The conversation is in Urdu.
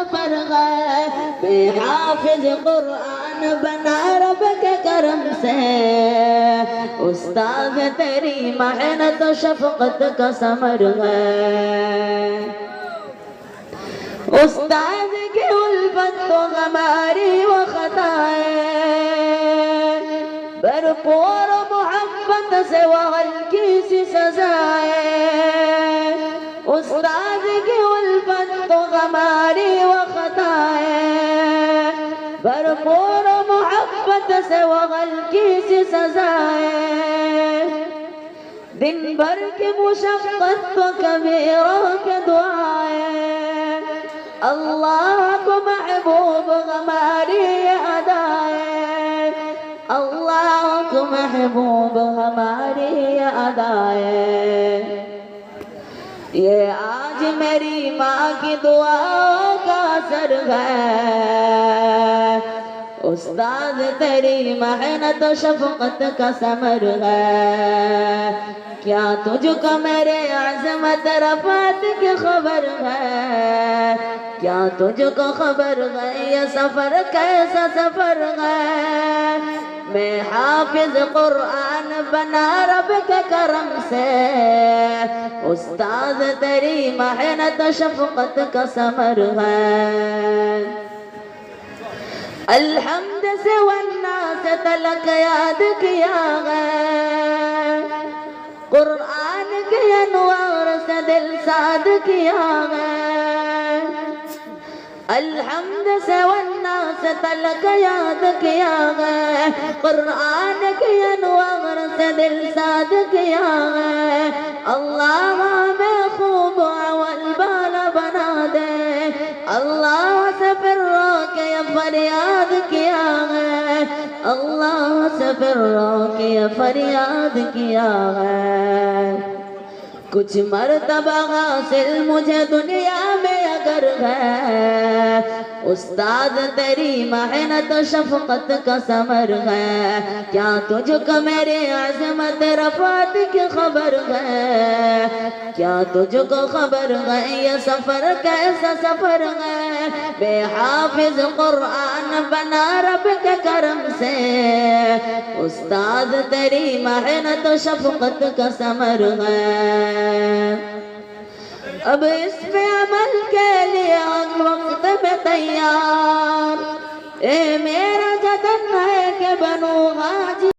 سفر ہے، میں حافظ قرآن بنا رب کے کرم سے، استاد تیری محنت و شفقت کا ثمر ہے، استاد کی الفت تو ہماری وہ خطائیں، بھرپور محبت سے وہ ہلکی سی سزائیں، استاد کی الفت تو ہماری وہ خطائیں، بھرپور محبت سے وہ ہلکی سی سزائیں، دن بھر کی مشقت تو کبیروں کے دعائیں، اللہ کو محبوب ہماری ادائیں، اللہ کو محبوب ہماری ادائیں، یہ آج میری ماں کی دعا کا اثر ہے، استاد تیری محنت و شفقت کا ثمر ہے، کیا تجھ کو میرے عظمت رفعت کی خبر ہے، کیا تجھ کو خبر ہے یہ سفر کیسا سفر ہے، میں حافظ قرآن بنا رب کے کرم سے، استاد تیری محنت و شفقت کا ثمر ہے، الحمد سے والناس تلک یاد کیا ہے، قرآن کے انوار سے دل ساد کیا ہے، الحمد سے والناس تلک یاد کیا ہے، قرآن کے انوار سے دل ساد کیا ہے، اللہ ہمیں خوب اول بالا بنا دے، اللہ سے پھر رو کے فریاد کیا ہے، اللہ سے پھر رو کے فریاد کیا ہے، کچھ مرتبہ حاصل مجھے دنیا میں اگر ہے، استاد تیری محنت و شفقت کا ثمر ہے، کیا تجھ کو میرے عظمت رفعت کی خبر ہے، کیا تجھ کو خبر ہے یہ سفر کیسا سفر ہے، بے حافظ قرآن بنا رب کے کرم سے، استاد تیری محنت و شفقت کا ثمر ہے، اب اس پہ عمل کے لیے وقت میں تیار، اے میرا جتن ہے کہ بنوں حاجی